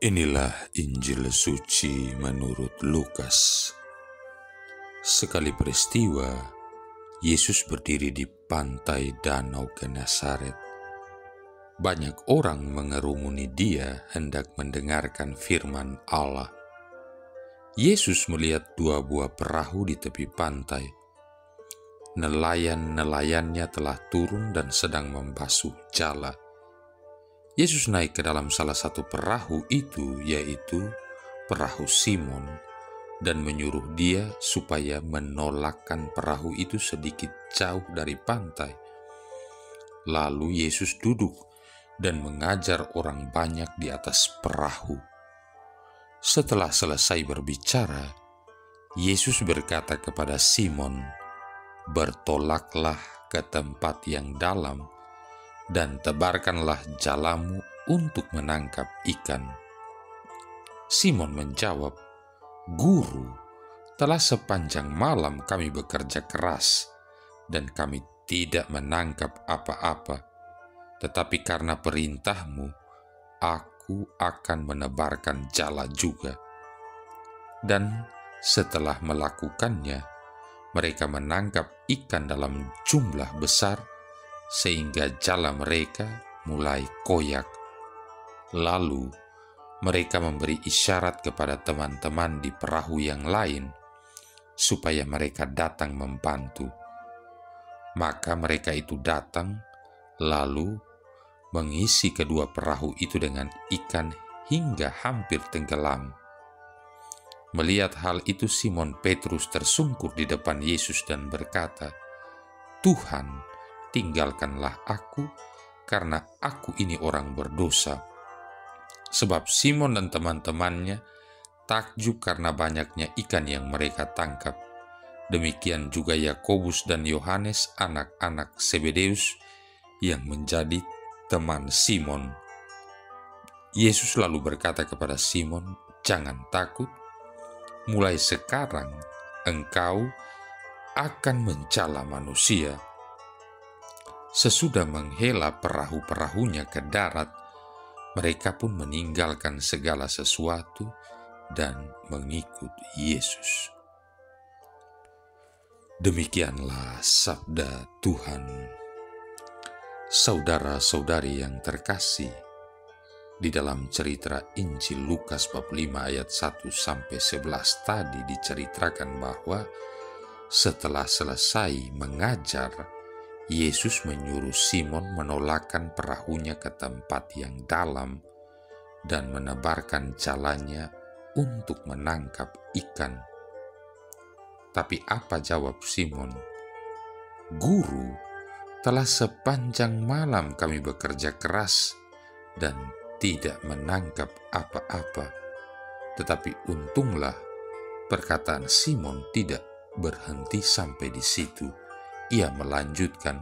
Inilah Injil suci menurut Lukas. Sekali peristiwa, Yesus berdiri di pantai Danau Genesaret. Banyak orang mengerumuni dia hendak mendengarkan firman Allah. Yesus melihat dua buah perahu di tepi pantai. Nelayan-nelayannya telah turun dan sedang membasuh jala. Yesus naik ke dalam salah satu perahu itu, yaitu perahu Simon, dan menyuruh dia supaya menolakkan perahu itu sedikit jauh dari pantai. Lalu Yesus duduk dan mengajar orang banyak di atas perahu. Setelah selesai berbicara, Yesus berkata kepada Simon, "Bertolaklah ke tempat yang dalam, dan tebarkanlah jalamu untuk menangkap ikan." Simon menjawab, "Guru, telah sepanjang malam kami bekerja keras, dan kami tidak menangkap apa-apa. Tetapi karena perintahmu, aku akan menebarkan jala juga." Dan setelah melakukannya, mereka menangkap ikan dalam jumlah besar, sehingga jala mereka mulai koyak. Lalu mereka memberi isyarat kepada teman-teman di perahu yang lain, supaya mereka datang membantu. Maka mereka itu datang, lalu mengisi kedua perahu itu dengan ikan hingga hampir tenggelam. Melihat hal itu, Simon Petrus tersungkur di depan Yesus dan berkata, "Tuhan, tinggalkanlah aku, karena aku ini orang berdosa." Sebab Simon dan teman-temannya takjub karena banyaknya ikan yang mereka tangkap. Demikian juga Yakobus dan Yohanes, anak-anak Zebedeus, yang menjadi teman Simon. Yesus lalu berkata kepada Simon, "Jangan takut, mulai sekarang engkau akan mencela manusia." Sesudah menghela perahu-perahunya ke darat, mereka pun meninggalkan segala sesuatu dan mengikut Yesus. Demikianlah sabda Tuhan. Saudara-saudari yang terkasih, di dalam cerita Injil Lukas bab 5 ayat 1-11 tadi diceritakan bahwa setelah selesai mengajar, Yesus menyuruh Simon menolakkan perahunya ke tempat yang dalam dan menebarkan jalannya untuk menangkap ikan. Tapi apa jawab Simon? "Guru, telah sepanjang malam kami bekerja keras dan tidak menangkap apa-apa." Tetapi untunglah perkataan Simon tidak berhenti sampai di situ. Ia melanjutkan,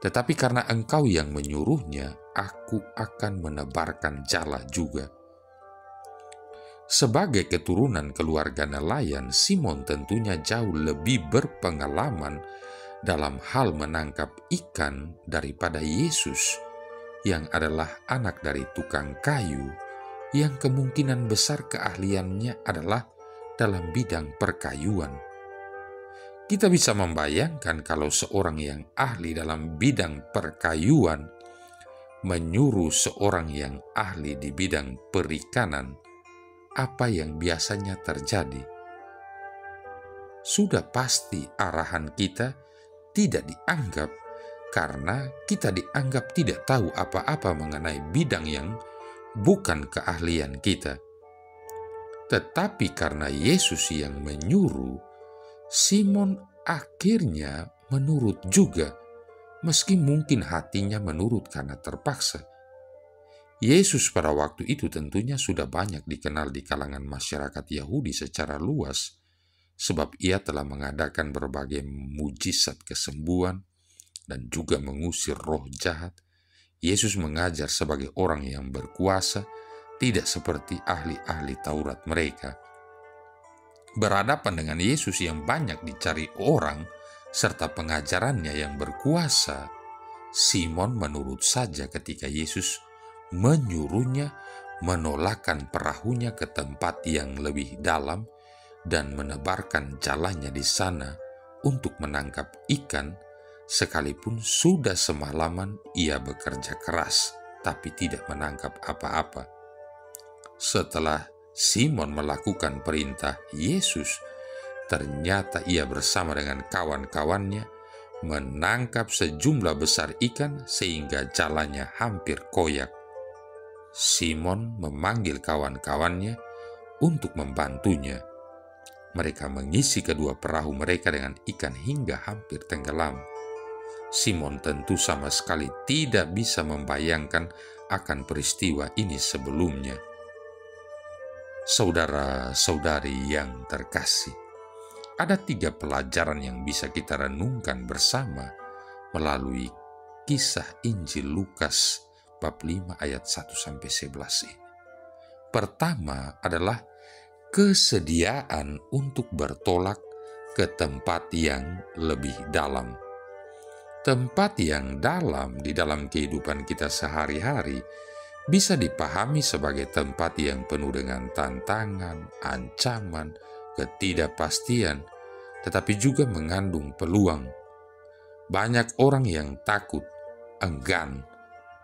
"Tetapi karena engkau yang menyuruhnya, aku akan menebarkan jala juga." Sebagai keturunan keluarga nelayan, Simon tentunya jauh lebih berpengalaman dalam hal menangkap ikan daripada Yesus, yang adalah anak dari tukang kayu, yang kemungkinan besar keahliannya adalah dalam bidang perkayuan. Kita bisa membayangkan kalau seorang yang ahli dalam bidang perkayuan menyuruh seorang yang ahli di bidang perikanan, apa yang biasanya terjadi? Sudah pasti arahan kita tidak dianggap, karena kita dianggap tidak tahu apa-apa mengenai bidang yang bukan keahlian kita. Tetapi karena Yesus yang menyuruh, Simon akhirnya menurut juga, meski mungkin hatinya menurut karena terpaksa. Yesus pada waktu itu tentunya sudah banyak dikenal di kalangan masyarakat Yahudi secara luas, sebab ia telah mengadakan berbagai mujizat kesembuhan dan juga mengusir roh jahat. Yesus mengajar sebagai orang yang berkuasa, tidak seperti ahli-ahli Taurat mereka. Berhadapan dengan Yesus yang banyak dicari orang, serta pengajarannya yang berkuasa, Simon menurut saja ketika Yesus menyuruhnya menolakkan perahunya ke tempat yang lebih dalam dan menebarkan jalannya di sana untuk menangkap ikan, sekalipun sudah semalaman ia bekerja keras tapi tidak menangkap apa-apa. Setelah Simon melakukan perintah Yesus, ternyata ia bersama dengan kawan-kawannya menangkap sejumlah besar ikan sehingga jalannya hampir koyak. Simon memanggil kawan-kawannya untuk membantunya. Mereka mengisi kedua perahu mereka dengan ikan hingga hampir tenggelam. Simon tentu sama sekali tidak bisa membayangkan akan peristiwa ini sebelumnya. Saudara-saudari yang terkasih, ada 3 pelajaran yang bisa kita renungkan bersama melalui kisah Injil Lukas bab 5 ayat 1-11 ini. Pertama adalah kesediaan untuk bertolak ke tempat yang lebih dalam. Tempat yang dalam di dalam kehidupan kita sehari-hari bisa dipahami sebagai tempat yang penuh dengan tantangan, ancaman, ketidakpastian, tetapi juga mengandung peluang. Banyak orang yang takut, enggan,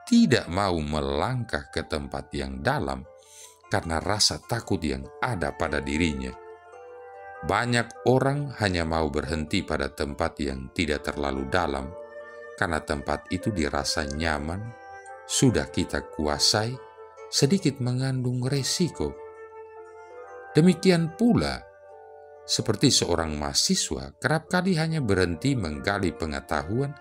tidak mau melangkah ke tempat yang dalam karena rasa takut yang ada pada dirinya. Banyak orang hanya mau berhenti pada tempat yang tidak terlalu dalam karena tempat itu dirasa nyaman, sudah kita kuasai, sedikit mengandung resiko. Demikian pula, seperti seorang mahasiswa kerap kali hanya berhenti menggali pengetahuan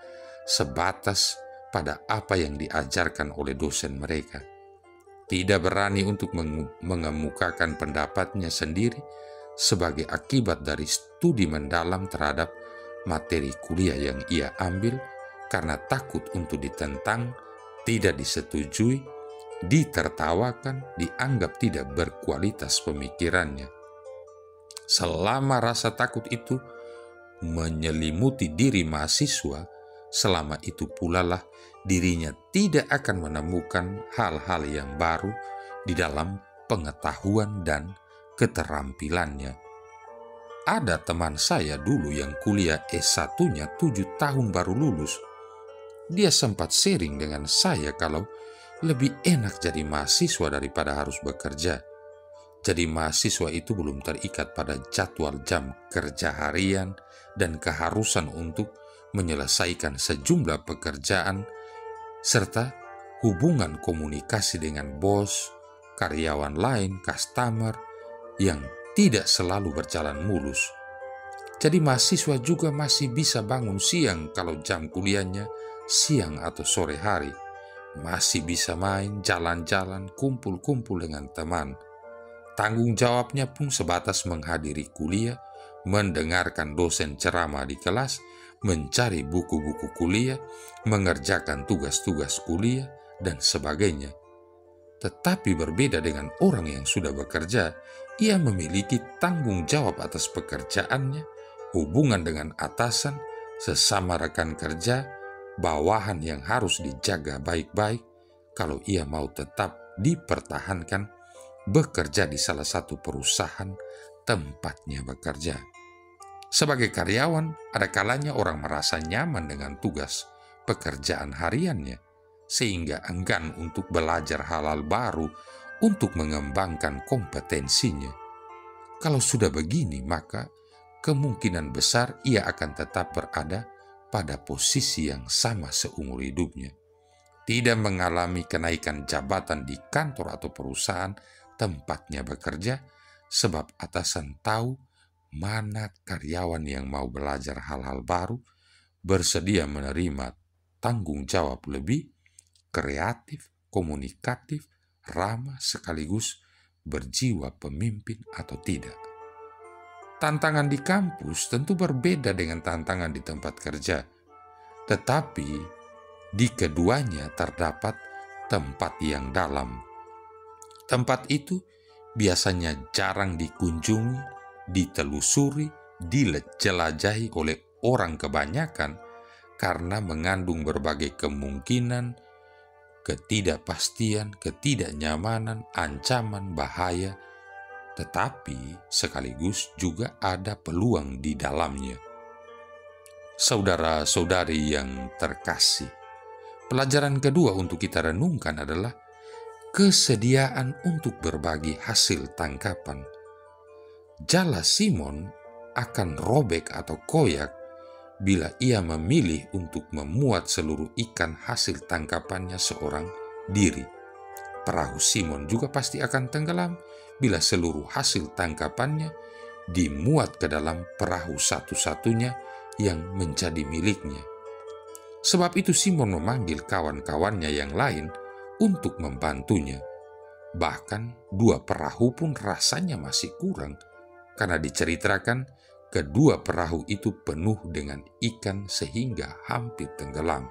sebatas pada apa yang diajarkan oleh dosen mereka. Tidak berani untuk mengemukakan pendapatnya sendiri sebagai akibat dari studi mendalam terhadap materi kuliah yang ia ambil karena takut untuk ditentang, tidak disetujui, ditertawakan, dianggap tidak berkualitas pemikirannya. Selama rasa takut itu menyelimuti diri mahasiswa, selama itu pula lah dirinya tidak akan menemukan hal-hal yang baru di dalam pengetahuan dan keterampilannya. Ada teman saya dulu yang kuliah S1-nya 7 tahun baru lulus. Dia sempat sharing dengan saya kalau lebih enak jadi mahasiswa daripada harus bekerja. Jadi mahasiswa itu belum terikat pada jadwal jam kerja harian dan keharusan untuk menyelesaikan sejumlah pekerjaan, serta hubungan komunikasi dengan bos, karyawan lain, customer, yang tidak selalu berjalan mulus. Jadi mahasiswa juga masih bisa bangun siang kalau jam kuliahnya siang atau sore hari. Masih bisa main, jalan-jalan, kumpul-kumpul dengan teman. Tanggung jawabnya pun sebatas menghadiri kuliah, mendengarkan dosen ceramah di kelas, mencari buku-buku kuliah, mengerjakan tugas-tugas kuliah, dan sebagainya. Tetapi berbeda dengan orang yang sudah bekerja, ia memiliki tanggung jawab atas pekerjaannya, hubungan dengan atasan, sesama rekan kerja, bawahan yang harus dijaga baik-baik kalau ia mau tetap dipertahankan bekerja di salah satu perusahaan tempatnya bekerja. Sebagai karyawan, ada kalanya orang merasa nyaman dengan tugas pekerjaan hariannya, sehingga enggan untuk belajar hal-hal baru untuk mengembangkan kompetensinya. Kalau sudah begini, maka kemungkinan besar ia akan tetap berada pada posisi yang sama seumur hidupnya. Tidak mengalami kenaikan jabatan di kantor atau perusahaan tempatnya bekerja, sebab atasan tahu mana karyawan yang mau belajar hal-hal baru, bersedia menerima tanggung jawab lebih, kreatif, komunikatif, ramah sekaligus berjiwa pemimpin atau tidak. Tantangan di kampus tentu berbeda dengan tantangan di tempat kerja, tetapi di keduanya terdapat tempat yang dalam. Tempat itu biasanya jarang dikunjungi, ditelusuri, dijelajahi oleh orang kebanyakan karena mengandung berbagai kemungkinan ketidakpastian, ketidaknyamanan, ancaman, bahaya, tetapi sekaligus juga ada peluang di dalamnya. Saudara-saudari yang terkasih, pelajaran kedua untuk kita renungkan adalah kesediaan untuk berbagi hasil tangkapan. Jala Simon akan robek atau koyak bila ia memilih untuk memuat seluruh ikan hasil tangkapannya seorang diri. Perahu Simon juga pasti akan tenggelam bila seluruh hasil tangkapannya dimuat ke dalam perahu satu-satunya yang menjadi miliknya. Sebab itu Simon memanggil kawan-kawannya yang lain untuk membantunya. Bahkan 2 perahu pun rasanya masih kurang, karena diceritakan kedua perahu itu penuh dengan ikan sehingga hampir tenggelam.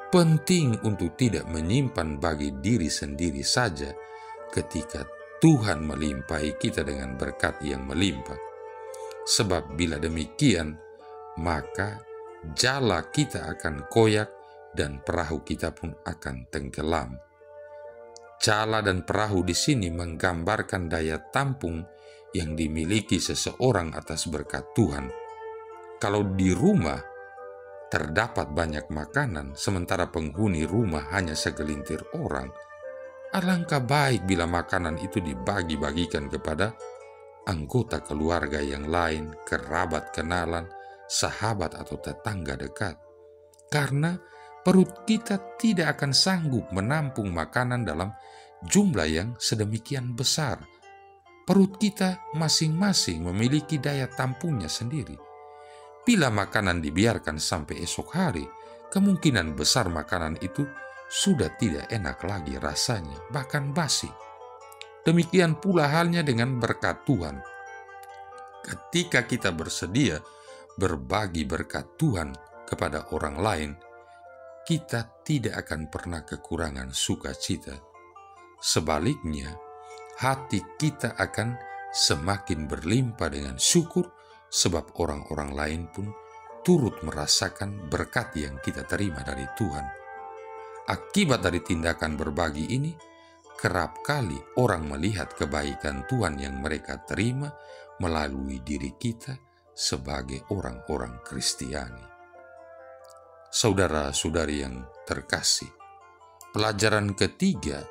Penting untuk tidak menyimpan bagi diri sendiri saja ketika Tuhan melimpahi kita dengan berkat yang melimpah. Sebab bila demikian, maka jala kita akan koyak dan perahu kita pun akan tenggelam. Jala dan perahu di sini menggambarkan daya tampung yang dimiliki seseorang atas berkat Tuhan. Kalau di rumah terdapat banyak makanan, sementara penghuni rumah hanya segelintir orang, alangkah baik bila makanan itu dibagi-bagikan kepada anggota keluarga yang lain, kerabat kenalan, sahabat atau tetangga dekat. Karena perut kita tidak akan sanggup menampung makanan dalam jumlah yang sedemikian besar. Perut kita masing-masing memiliki daya tampungnya sendiri. Bila makanan dibiarkan sampai esok hari, kemungkinan besar makanan itu sudah tidak enak lagi rasanya, bahkan basi. Demikian pula halnya dengan berkat Tuhan. Ketika kita bersedia berbagi berkat Tuhan kepada orang lain, kita tidak akan pernah kekurangan sukacita. Sebaliknya, hati kita akan semakin berlimpah dengan syukur, sebab orang-orang lain pun turut merasakan berkat yang kita terima dari Tuhan. Akibat dari tindakan berbagi ini, kerap kali orang melihat kebaikan Tuhan yang mereka terima melalui diri kita sebagai orang-orang Kristiani. Saudara-saudari yang terkasih, pelajaran ketiga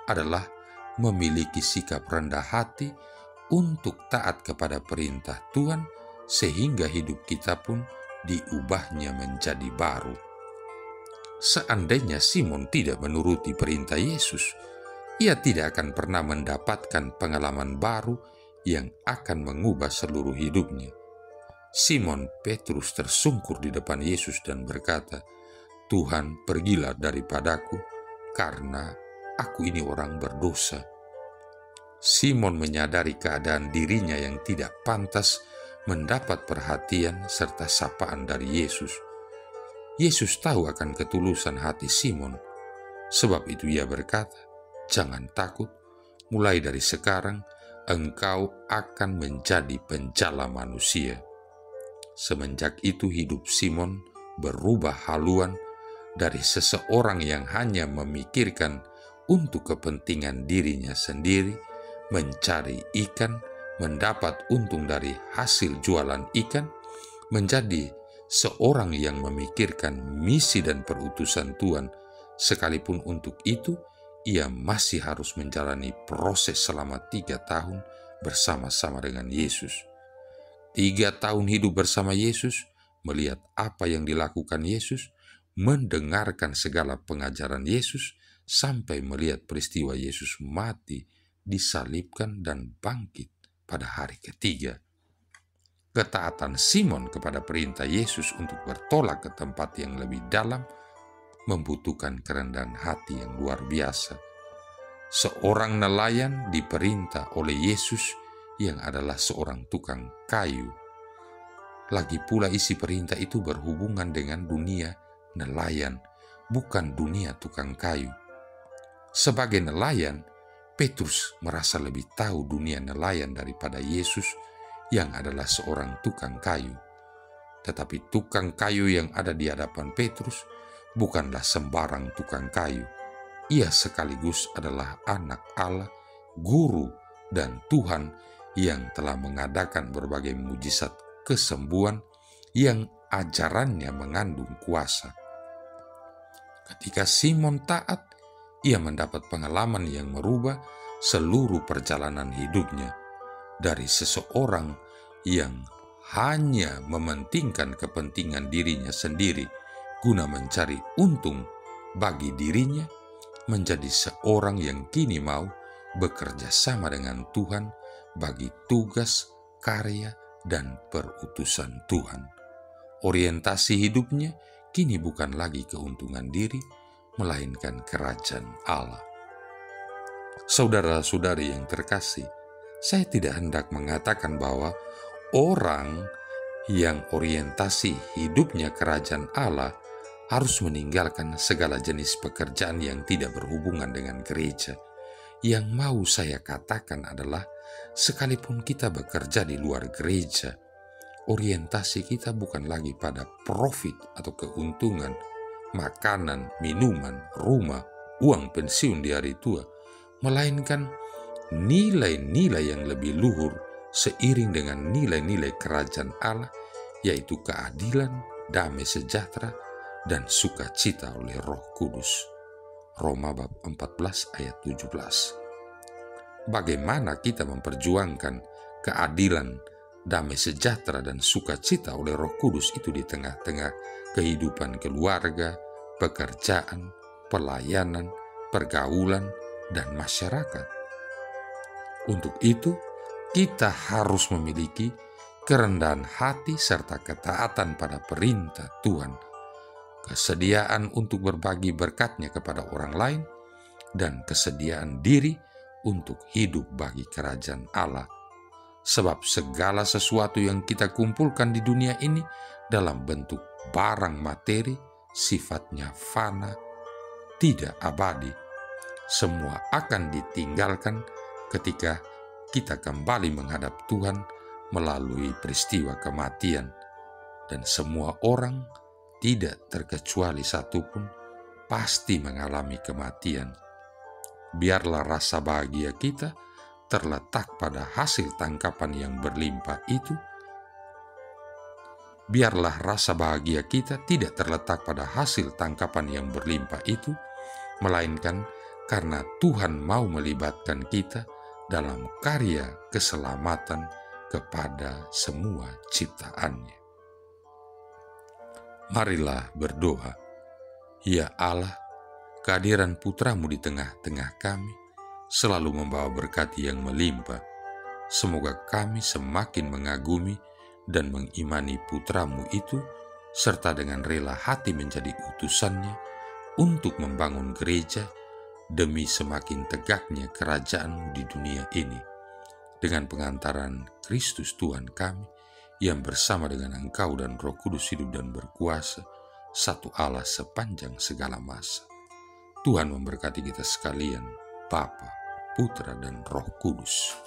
adalah memiliki sikap rendah hati untuk taat kepada perintah Tuhan, sehingga hidup kita pun diubahnya menjadi baru. Seandainya Simon tidak menuruti perintah Yesus, ia tidak akan pernah mendapatkan pengalaman baru yang akan mengubah seluruh hidupnya. Simon Petrus tersungkur di depan Yesus dan berkata, "Tuhan, pergilah daripadaku, karena aku ini orang berdosa." Simon menyadari keadaan dirinya yang tidak pantas mendapat perhatian serta sapaan dari Yesus. Yesus tahu akan ketulusan hati Simon, sebab itu ia berkata, "Jangan takut, mulai dari sekarang engkau akan menjadi penjala manusia." Semenjak itu hidup Simon berubah haluan dari seseorang yang hanya memikirkan untuk kepentingan dirinya sendiri, mencari ikan, mendapat untung dari hasil jualan ikan, menjadi seorang yang memikirkan misi dan perutusan Tuhan, sekalipun untuk itu ia masih harus menjalani proses selama 3 tahun bersama-sama dengan Yesus. 3 tahun hidup bersama Yesus, melihat apa yang dilakukan Yesus, mendengarkan segala pengajaran Yesus, sampai melihat peristiwa Yesus mati, disalibkan dan bangkit pada hari ketiga. Ketaatan Simon kepada perintah Yesus untuk bertolak ke tempat yang lebih dalam membutuhkan kerendahan hati yang luar biasa. Seorang nelayan diperintah oleh Yesus yang adalah seorang tukang kayu. Lagi pula isi perintah itu berhubungan dengan dunia nelayan, bukan dunia tukang kayu. Sebagai nelayan, Petrus merasa lebih tahu dunia nelayan daripada Yesus yang adalah seorang tukang kayu. Tetapi tukang kayu yang ada di hadapan Petrus bukanlah sembarang tukang kayu. Ia sekaligus adalah anak Allah, guru dan Tuhan yang telah mengadakan berbagai mujizat kesembuhan yang ajarannya mengandung kuasa. Ketika Simon taat, ia mendapat pengalaman yang merubah seluruh perjalanan hidupnya. Dari seseorang yang hanya mementingkan kepentingan dirinya sendiri guna mencari untung bagi dirinya, menjadi seorang yang kini mau bekerja sama dengan Tuhan bagi tugas, karya, dan perutusan Tuhan. Orientasi hidupnya kini bukan lagi keuntungan diri, melainkan kerajaan Allah. Saudara-saudari yang terkasih, saya tidak hendak mengatakan bahwa orang yang orientasi hidupnya kerajaan Allah harus meninggalkan segala jenis pekerjaan yang tidak berhubungan dengan gereja. Yang mau saya katakan adalah, sekalipun kita bekerja di luar gereja, orientasi kita bukan lagi pada profit atau keuntungan, makanan, minuman, rumah, uang pensiun di hari tua, melainkan nilai-nilai yang lebih luhur seiring dengan nilai-nilai kerajaan Allah, yaitu keadilan, damai sejahtera, dan sukacita oleh Roh Kudus. Roma bab 14 ayat 17. Bagaimana kita memperjuangkan keadilan, damai sejahtera, dan sukacita oleh Roh Kudus itu di tengah-tengah kehidupan keluarga, pekerjaan, pelayanan, pergaulan, dan masyarakat. Untuk itu, kita harus memiliki kerendahan hati serta ketaatan pada perintah Tuhan, kesediaan untuk berbagi berkat-Nya kepada orang lain, dan kesediaan diri untuk hidup bagi kerajaan Allah. Sebab segala sesuatu yang kita kumpulkan di dunia ini dalam bentuk barang materi, sifatnya fana, tidak abadi. Semua akan ditinggalkan ketika kita kembali menghadap Tuhan melalui peristiwa kematian. Dan semua orang, tidak terkecuali satupun, pasti mengalami kematian. Biarlah rasa bahagia kita terletak pada hasil tangkapan yang berlimpah itu. Biarlah rasa bahagia kita tidak terletak pada hasil tangkapan yang berlimpah itu, melainkan karena Tuhan mau melibatkan kita dalam karya keselamatan kepada semua ciptaannya. Marilah berdoa. Ya Allah, kehadiran Putra-Mu di tengah-tengah kami selalu membawa berkat yang melimpah. Semoga kami semakin mengagumi dan mengimani Putra-Mu itu, serta dengan rela hati menjadi utusan-Nya untuk membangun gereja demi semakin tegaknya kerajaan-Mu di dunia ini. Dengan pengantaran Kristus Tuhan kami, yang bersama dengan Engkau dan Roh Kudus hidup dan berkuasa, satu Allah sepanjang segala masa. Tuhan memberkati kita sekalian, Bapa, Putra, dan Roh Kudus.